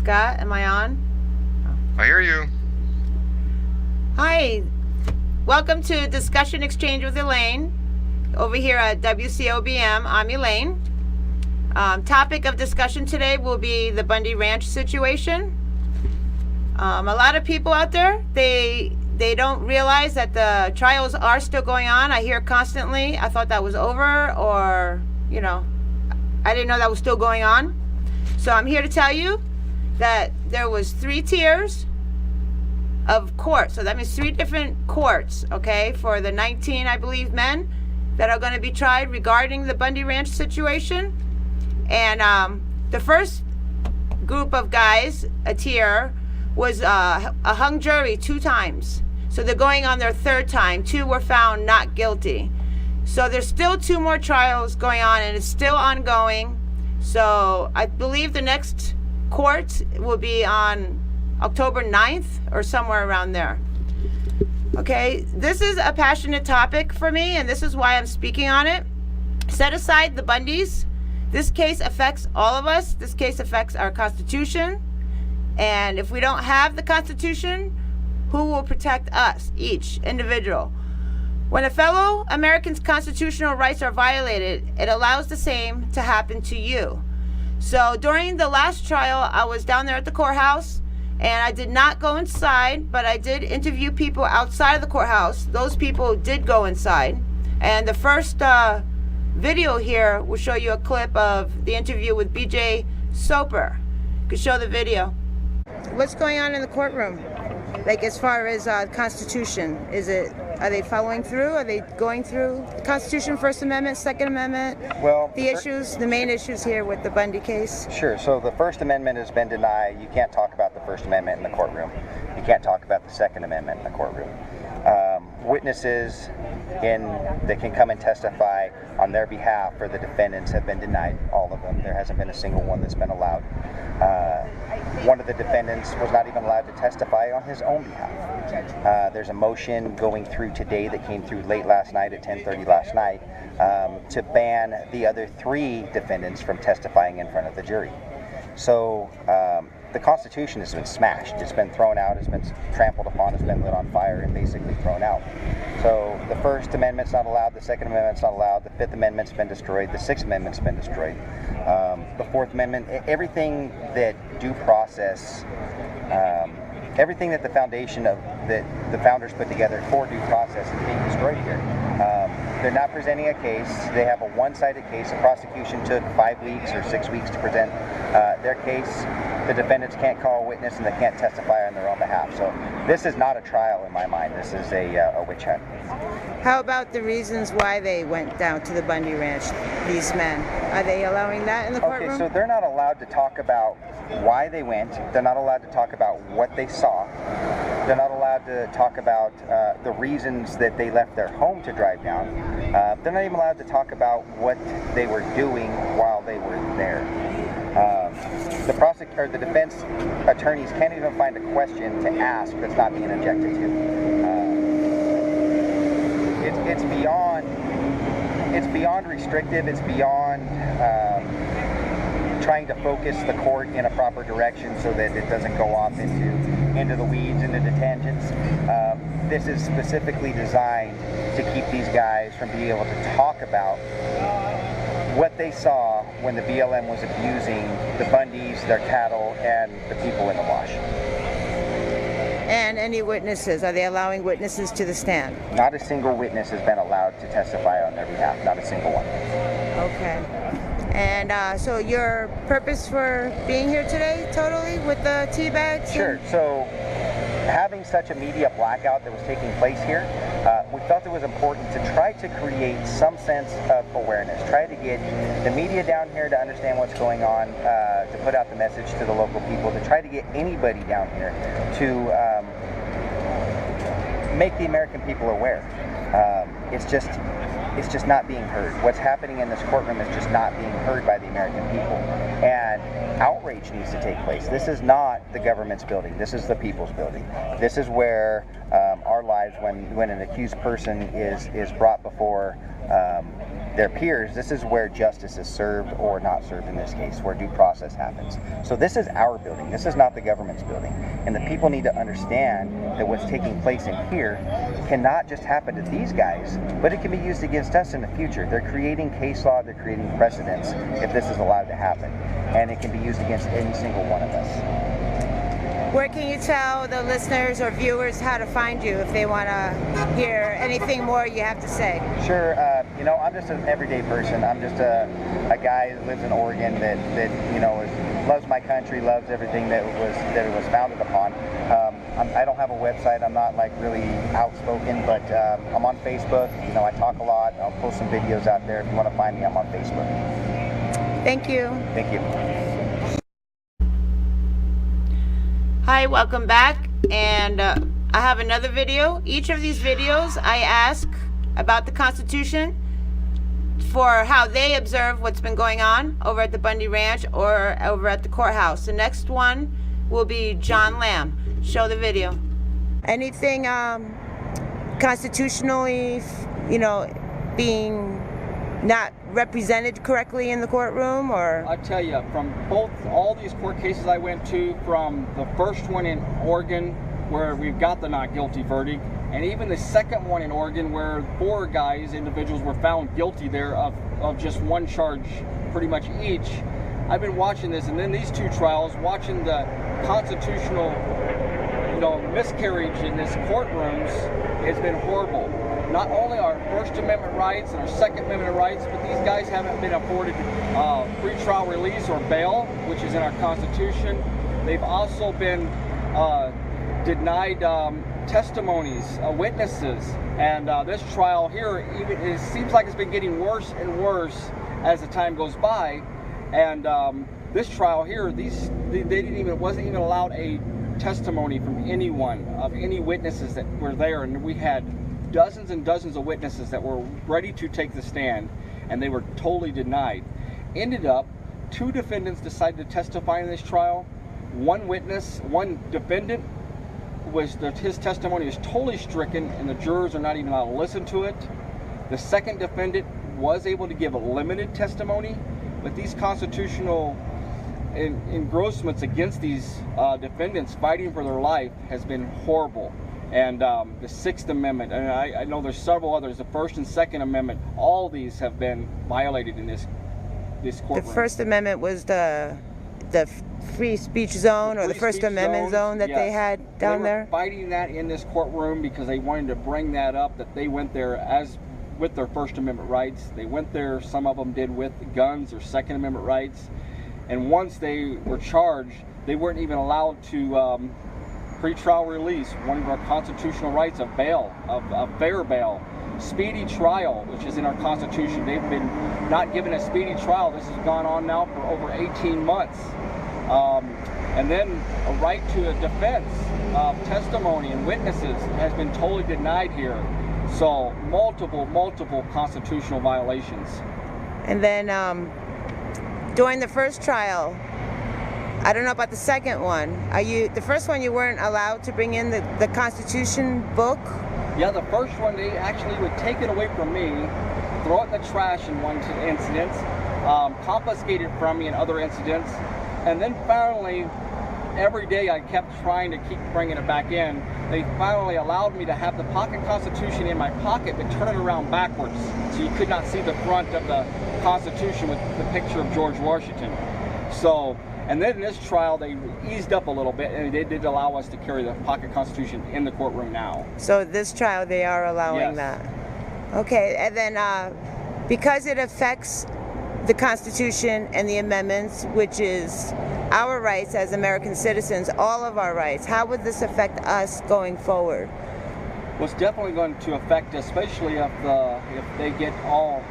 Scott, am I on? I hear you. Hi, welcome to Discussion Exchange with Elaine. Over here at WCOBM, I'm Elaine. Topic of discussion today will be the Bundy Ranch situation. A lot of people out there, they don't realize that the trials are still going on. I hear constantly, I thought that was over, or, I didn't know that was still going on. So I'm here to tell you that there was 3 tiers of court. So that means 3 different courts, okay, for the 19, I believe, men that are going to be tried regarding the Bundy Ranch situation. And the first group of guys, a tier, was a hung jury 2 times. So they're going on their 3rd time. 2 were found not guilty. So there's still 2 more trials going on, and it's still ongoing. So I believe the next court will be on October 9th or somewhere around there. Okay, this is a passionate topic for me, and this is why I'm speaking on it. Set aside the Bundys. This case affects all of us. This case affects our Constitution. And if we don't have the Constitution, who will protect us, each individual? When a fellow American's constitutional rights are violated, it allows the same to happen to you. So during the last trial, I was down there at the courthouse, and I did not go inside, but I did interview people outside of the courthouse. Those people did go inside. And the first video here will show you a clip of the interview with BJ Soper. You can show the video. What's going on in the courtroom? Like, as far as Constitution, are they following through? Are they going through the Constitution, First Amendment, Second Amendment? Well, the main issues here with the Bundy case? Sure. So the First Amendment has been denied. You can't talk about the First Amendment in the courtroom. You can't talk about the Second Amendment in the courtroom. Witnesses that can come and testify on their behalf for the defendants have been denied, all of them. There hasn't been a single one that's been allowed. One of the defendants was not even allowed to testify on his own behalf. There's a motion going through today that came through late last night at 10:30 last night to ban the other 3 defendants from testifying in front of the jury. So the Constitution has been smashed. It's been thrown out. It's been trampled upon. It's been lit on fire and basically thrown out. So the First Amendment's not allowed. The Second Amendment's not allowed. The Fifth Amendment's been destroyed. The Sixth Amendment's been destroyed. The Fourth Amendment, everything that due process, everything that the foundation of that the founders put together for due process is being destroyed here. They're not presenting a case. They have a one-sided case. The prosecution took 5 weeks or 6 weeks to present their case. The defendants can't call a witness and they can't testify on their own behalf. So this is not a trial in my mind. This is a witch hunt. How about the reasons why they went down to the Bundy Ranch, these men? Are they allowing that in the courtroom? Okay, so they're not allowed to talk about why they went. They're not allowed to talk about what they saw. They're not allowed to talk about the reasons that they left their home to drive down. They're not even allowed to talk about what they were doing while they were there. The defense attorneys can't even find a question to ask that's not being objected to. It's beyond restrictive. It's beyond trying to focus the court in a proper direction so that it doesn't go off into the weeds, into the tangents. This is specifically designed to keep these guys from being able to talk about what they saw when the BLM was abusing the Bundys, their cattle, and the people in the wash. And any witnesses? Are they allowing witnesses to the stand? Not a single witness has been allowed to testify on their behalf. Not a single one. Okay. And so your purpose for being here today, totally, with the tea bags? Sure. So having such a media blackout that was taking place here, we felt it was important to try to create some sense of awareness, try to get the media down here to understand what's going on, to put out the message to the local people, to try to get anybody down here to make the American people aware. It's just not being heard. What's happening in this courtroom is just not being heard by the American people. And outrage needs to take place. This is not the government's building. This is the people's building. This is where our lives, when an accused person is brought before their peers, this is where justice is served or not served in this case, where due process happens. So this is our building. This is not the government's building. And the people need to understand that what's taking place in here cannot just happen to these guys, but it can be used against us in the future. They're creating case law, they're creating precedents if this is allowed to happen. And it can be used against any single one of us. Where can you tell the listeners or viewers how to find you if they want to hear anything more you have to say? Sure. I'm just an everyday person. I'm just a guy that lives in Oregon that loves my country, loves everything that it was founded upon. I don't have a website. I'm not like really outspoken, but I'm on Facebook. I talk a lot. I'll post some videos out there. If you want to find me, I'm on Facebook. Thank you. Thank you. Hi, welcome back, and I have another video. Each of these videos I ask about the Constitution for how they observe what's been going on over at the Bundy Ranch or over at the courthouse. The next one will be John Lamb. Show the video. Anything constitutionally, being not represented correctly in the courtroom, or? I tell you, from all these court cases I went to, from the first one in Oregon where we've got the not guilty verdict, and even the second one in Oregon where 4 individuals were found guilty there of just one charge pretty much each. I've been watching this, and then these 2 trials, watching the constitutional miscarriage in these courtrooms. It's been horrible. Not only our First Amendment rights and our Second Amendment rights, but these guys haven't been afforded pretrial release or bail, which is in our Constitution. They've also been denied testimonies, witnesses, and this trial here, it seems like it's been getting worse and worse as the time goes by. And this trial here, wasn't even allowed a testimony from anyone, of any witnesses that were there, and we had dozens and dozens of witnesses that were ready to take the stand, and they were totally denied. Ended up, 2 defendants decided to testify in this trial. One defendant his testimony was totally stricken, and the jurors are not even allowed to listen to it. The second defendant was able to give a limited testimony, but these constitutional engrossments against these defendants fighting for their life has been horrible. And the Sixth Amendment, and I know there's several others, the First and Second Amendment, all these have been violated in this courtroom. The First Amendment was the free speech zone, or the First Amendment zone that they had down there? They were fighting that in this courtroom because they wanted to bring that up, that they went there with their First Amendment rights. They went there, some of them did, with guns or Second Amendment rights. And once they were charged, they weren't even allowed to pretrial release, one of our constitutional rights of bail, of fair bail, speedy trial, which is in our Constitution. They've been not given a speedy trial. This has gone on now for over 18 months. And then a right to a defense of testimony and witnesses has been totally denied here. So multiple constitutional violations. And then during the first trial, I don't know about the second one. The first one you weren't allowed to bring in the Constitution book? Yeah, the first one, they actually would take it away from me, throw it in the trash in one incident, confiscate it from me in other incidents, and then finally, every day I kept trying to keep bringing it back in. They finally allowed me to have the pocket Constitution in my pocket, but turn it around backwards, so you could not see the front of the Constitution with the picture of George Washington. So, and then in this trial, they eased up a little bit, and they did allow us to carry the pocket Constitution in the courtroom now. So this trial, they are allowing that. Okay, and then because it affects the Constitution and the amendments, which is our rights as American citizens, all of our rights, how would this affect us going forward? Well, it's definitely going to affect, especially if they get all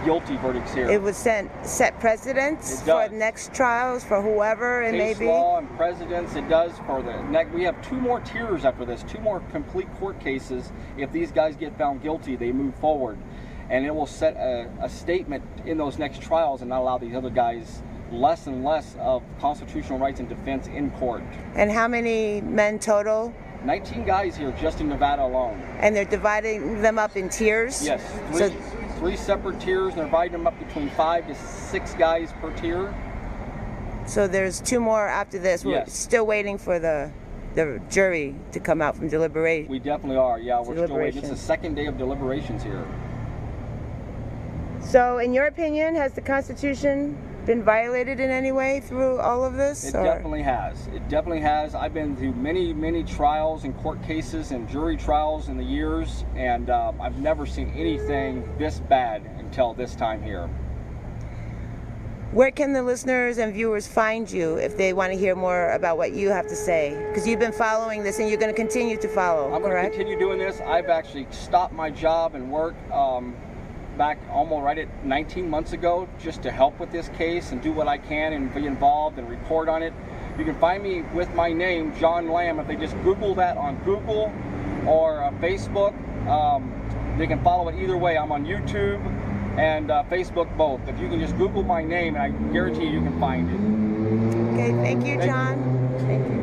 guilty verdicts here. It would set precedents for next trials for whoever it may be. Case law and precedents. It does for the next. We have 2 more tiers after this, 2 more complete court cases. If these guys get found guilty, they move forward, and it will set a statement in those next trials and not allow these other guys less and less of constitutional rights and defense in court. And how many men total? 19 guys here just in Nevada alone. And they're dividing them up in tiers? Yes. 3 separate tiers, and they're dividing them up between 5 to 6 guys per tier. So there's 2 more after this. We're Yes. still waiting for the jury to come out from deliberation. We definitely are. Yeah, we're still waiting. It's the Deliberations. second day of deliberations here. So, in your opinion, has the Constitution been violated in any way through all of this? It definitely has. It definitely has. I've been through many, many trials and court cases and jury trials in the years, and I've never seen anything this bad until this time here. Where can the listeners and viewers find you if they want to hear more about what you have to say? Because you've been following this and you're going to continue to follow, I'm going to correct? continue doing this. I've actually stopped my job and work back almost right at 19 months ago just to help with this case and do what I can and be involved and report on it. You can find me with my name, John Lamb. If they just Google that on Google or Facebook, they can follow it either way. I'm on YouTube and Facebook both. If you can just Google my name, and I guarantee you can find it. Okay, thank you, Thank you. John. Thank you.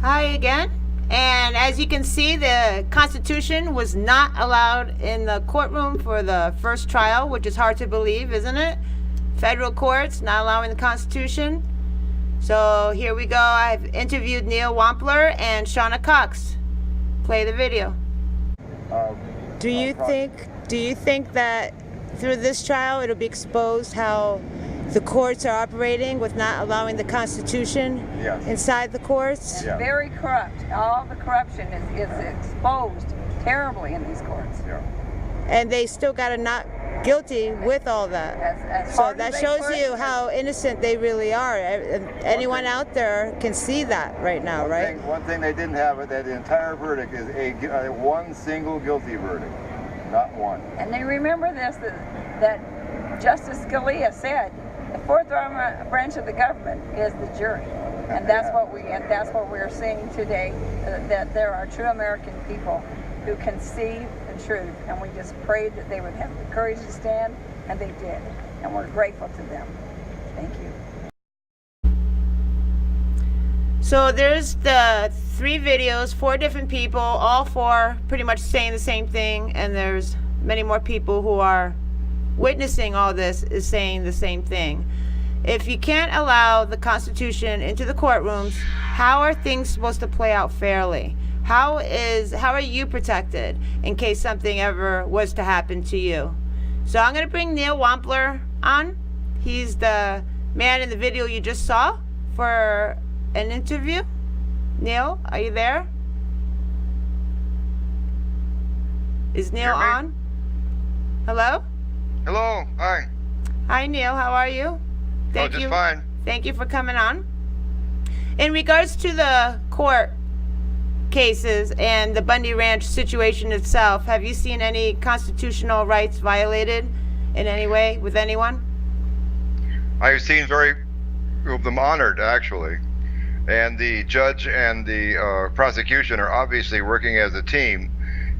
Hi again. And as you can see, the Constitution was not allowed in the courtroom for the first trial, which is hard to believe, isn't it? Federal courts not allowing the Constitution. So here we go. I've interviewed Neil Wampler and Shauna Cox. Play the video. Do you think that through this trial it'll be exposed how the courts are operating with not allowing the Constitution Yes. inside the courts? Yeah. Very corrupt. All the corruption is exposed terribly in these courts. Yeah. And they still got a not guilty with all that. As So hard that as they shows push, you how innocent they really are. Anyone out there can see that right now, right? One thing they didn't have it, that the entire verdict is a one single guilty verdict, not one. And they remember this, that Justice Scalia said, the fourth branch of the government is the jury. And that's what we're seeing today, that there are true American people who can see the truth. And we just prayed that they would have the courage to stand, and they did. And we're grateful to them. Thank you. So there's the 3 videos, 4 different people, all 4 pretty much saying the same thing, and there's many more people who are witnessing all this is saying the same thing. If you can't allow the Constitution into the courtrooms, how are things supposed to play out fairly? How are you protected in case something ever was to happen to you? So I'm going to bring Neil Wampler on. He's the man in the video you just saw for an interview. Neil, are you there? Is Neil Hear me? on? Hello? Hello, hi. Hi, Neil. How are you? Thank just you. fine. Thank you for coming on. In regards to the court cases and the Bundy Ranch situation itself, have you seen any constitutional rights violated in any way with anyone? I've seen very few of them honored, actually. And the judge and the prosecution are obviously working as a team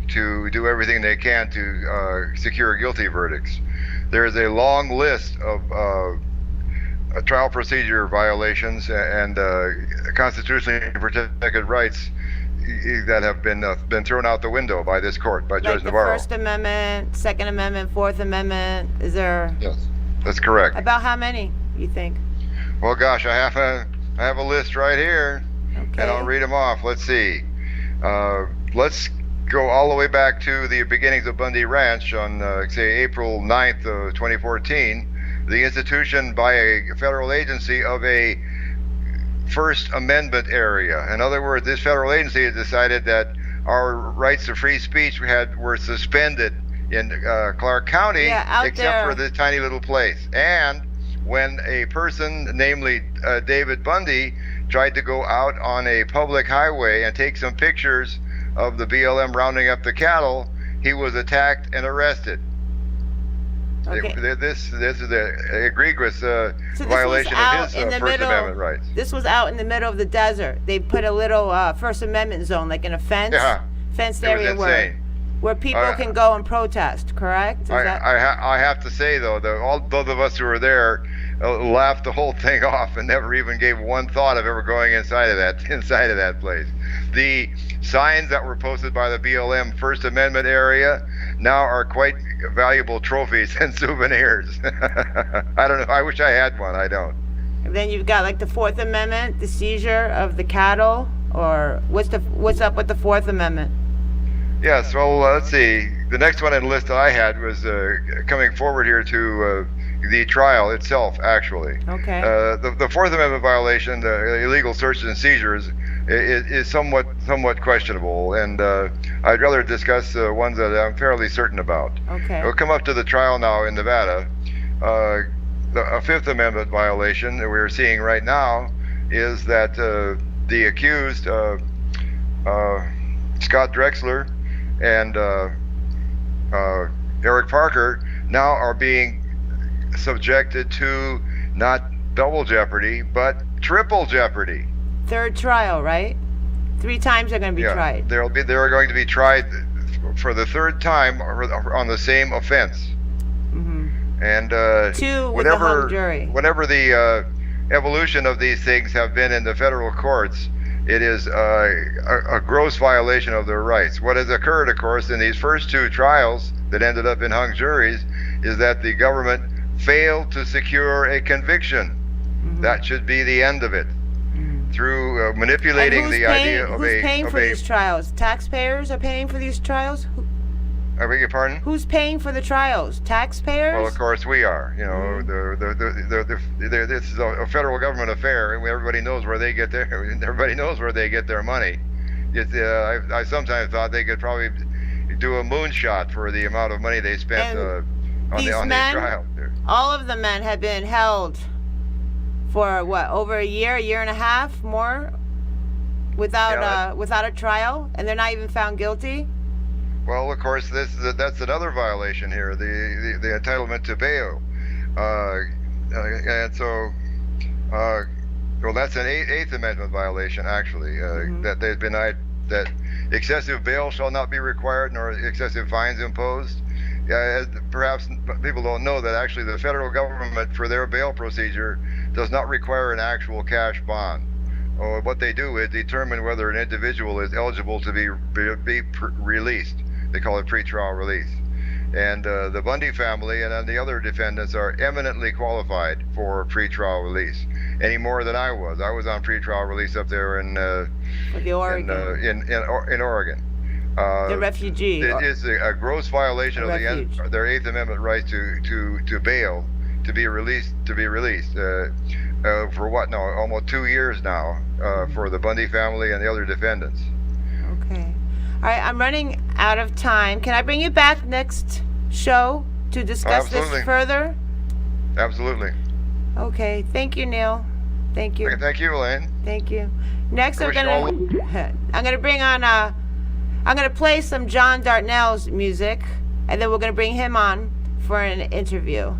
to do everything they can to secure guilty verdicts. There is a long list of trial procedure violations and constitutionally protected rights that have been thrown out the window by this court, by Judge Like the Navarro. First Amendment, Second Amendment, Fourth Amendment. Is there Yes, that's correct. about how many you think? Well, gosh, I have a list right here, Okay. and I'll read them off. Let's see. Let's go all the way back to the beginnings of Bundy Ranch on, say, April 9th of 2014. The institution by a federal agency of a First Amendment area. In other words, this federal agency has decided that our rights to free speech were suspended in Clark County, Yeah, out except there. for this tiny little place. And when a person, namely David Bundy, tried to go out on a public highway and take some pictures of the BLM rounding up the cattle, he was attacked and arrested. Okay. This is a egregious So this violation was out of his in the First middle. Amendment rights. This was out in the middle of the desert. They put a little First Amendment zone, like in a fence, Yeah. fenced It was area where insane. where people can go and protest, correct? Is that... I have to say though that both of us who were there laughed the whole thing off and never even gave one thought of ever going inside of that place. The signs that were posted by the BLM First Amendment area now are quite valuable trophies and souvenirs. I don't know. I wish I had one. I don't. And then you've got like the Fourth Amendment, the seizure of the cattle, or what's up with the Fourth Amendment? Yes, well, let's see. The next one on the list that I had was coming forward here to the trial itself, actually. Okay. The Fourth Amendment violation, the illegal searches and seizures, is somewhat questionable, and I'd rather discuss ones that I'm fairly certain about. Okay. We'll come up to the trial now in Nevada. A Fifth Amendment violation that we're seeing right now is that the accused, Scott Drexler, and Eric Parker now are being subjected to not double jeopardy, but triple jeopardy. Third trial, right? 3 times they're going to be tried. They're going to be tried for the third time on the same offense. Mm-hmm. And 2 with the hung jury. Whenever the evolution of these things have been in the federal courts, it is a gross violation of their rights. What has occurred, of course, in these first 2 trials that ended up in hung juries is that the government failed to secure a conviction. Mm-hmm. That should be the end of it. Mm-hmm. Through manipulating the idea of who's paying for these trials? Taxpayers are paying for these trials? I beg your pardon? Who's paying for the trials? Taxpayers? Well, of course we are. You know, this is a federal government affair, and everybody knows where they get their money. I sometimes thought they could probably do a moonshot for the amount of money they spent on these trials. All of the men have been held for what, over a year and a half more, without a trial, and they're not even found guilty. Well, of course, that's another violation here, the entitlement to bail, and so, well, that's an Eighth Amendment violation, actually, mm-hmm. that they've been denied that excessive bail shall not be required nor excessive fines imposed. Perhaps people don't know that actually the federal government, for their bail procedure, does not require an actual cash bond. What they do is determine whether an individual is eligible to be released. They call it pretrial release. And the Bundy family and the other defendants are eminently qualified for pretrial release, any more than I was. I was on pretrial release up there in Oregon. In Oregon. The refugee. It is a gross violation of their Eighth Amendment right to bail, to be released. For what now? Almost 2 years now for the Bundy family and the other defendants. Okay. All right, I'm running out of time. Can I bring you back next show to discuss this further? Absolutely. Okay. Thank you, Neil. Thank you. Okay, thank you, Elaine. Thank you. Next, I'm gonna bring on. I'm gonna play some John Dartnell's music, and then we're gonna bring him on for an interview.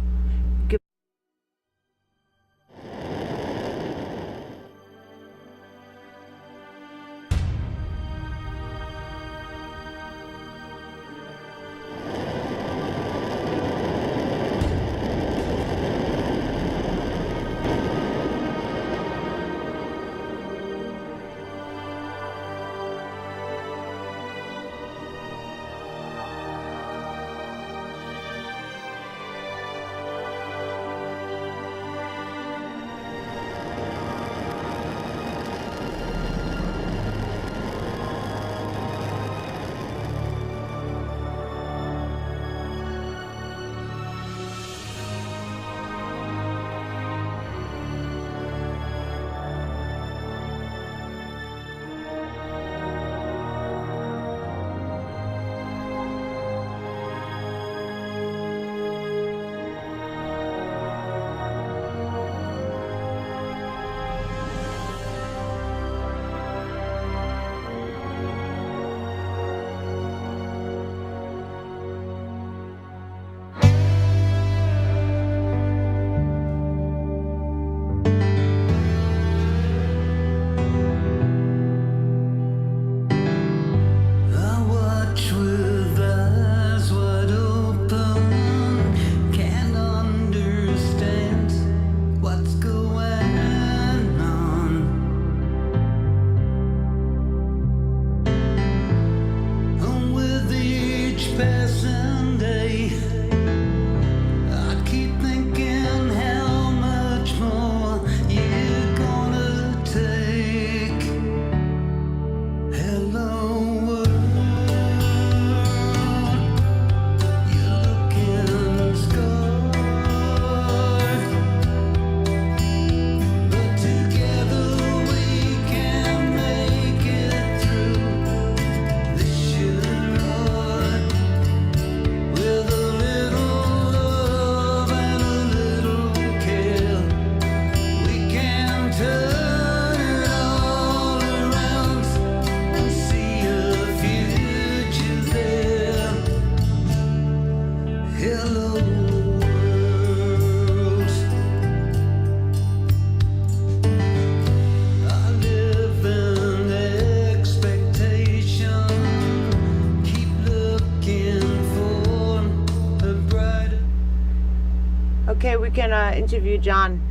can interview John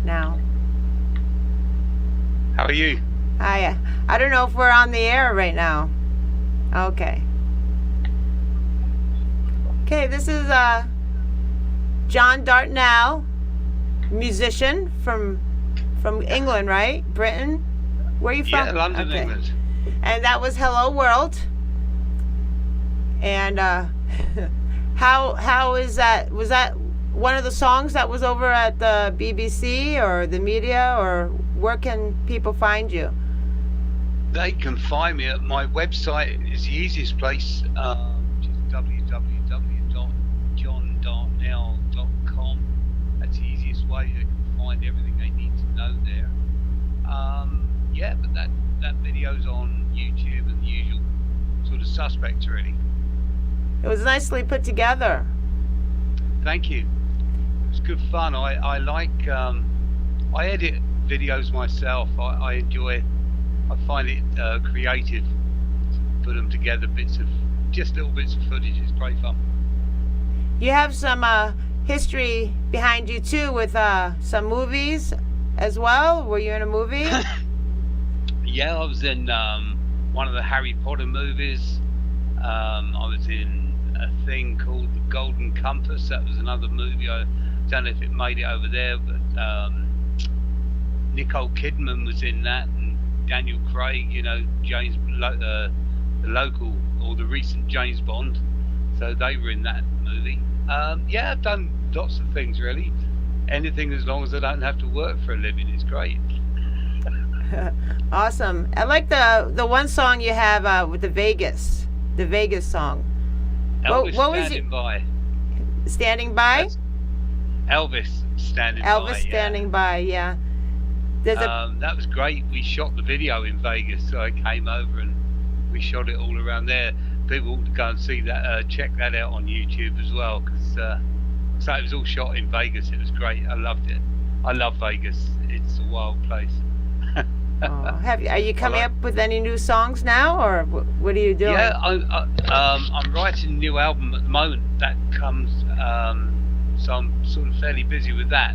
now. How are you? Hi. I don't know if we're on the air right now. Okay. Okay, this is John Dartnell, musician from England, right? Britain? Where are you from? Yeah, London, Okay. England. And that was Hello World. And how is that? Was that one of the songs that was over at the BBC or the media, or where can people find you? They can find me at my website. It's the easiest place, which is www.johndartnell.com. That's the easiest way. They can find everything they need to know there. Yeah, but that video's on YouTube and the usual sort of suspects, really. It was nicely put together. Thank you. It was good fun. I like, I edit videos myself. I enjoy, I find it creative to put them together, just little bits of footage. It's great fun. You have some history behind you too with some movies as well. Were you in a movie? Yeah, I was in one of the Harry Potter movies. I was in a thing called The Golden Compass. That was another movie. I don't know if it made it over there, but Nicole Kidman was in that, and Daniel Craig, James, the local or the recent James Bond. So they were in that movie. Yeah, I've done lots of things really. Anything as long as I don't have to work for a living is great. Awesome. I like the one song you have with the Vegas song. Elvis what was standing by. Standing by? That's Elvis standing by. Elvis standing by, yeah. There's that was great. We shot the video in Vegas, so I came over and we shot it all around there. People ought to go and see that, check that out on YouTube as well, because so it was all shot in Vegas. It was great. I loved it. I love Vegas. It's a wild place. Are you coming up with any new songs now, or what are you doing? Yeah, I'm writing a new album at the moment. That comes, so I'm sort of fairly busy with that.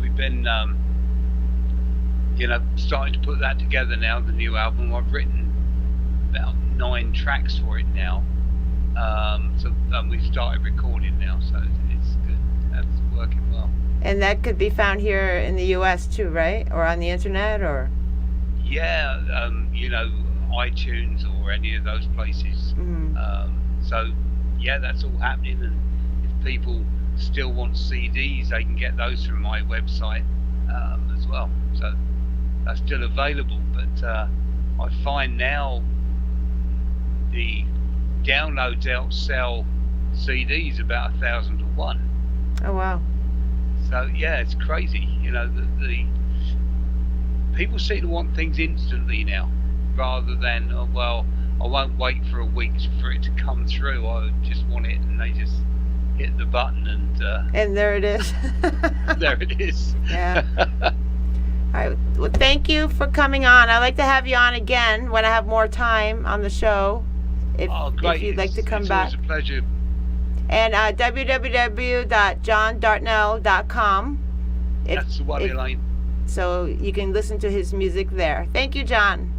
We've been, starting to put that together now. The new album. I've written about 9 tracks for it now. So we've started recording now, so it's good. That's working well. And that could be found here in the U.S. too, right? Or on the internet, or? Yeah, iTunes or any of those places. Mm-hmm. So, yeah, that's all happening. And if people still want CDs, they can get those from my website as well. So that's still available. But I find now the downloads outsell CDs about 1,000 to 1. Oh wow! So yeah, it's crazy. The people seem to want things instantly now, rather than I won't wait for a week for it to come through. I just want it, and they just hit the button, and there it is. there it is. Yeah. All right. Well, thank you for coming on. I'd like to have you on again when I have more time on the show. If you'd like to come back. It's always a pleasure. And www.johndartnell.com. That's the one, Elaine. So you can listen to his music there. Thank you, John.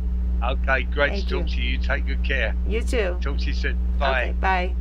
Okay, great to talk to you. Take good care. You too. Talk to you soon. Bye. Okay, bye.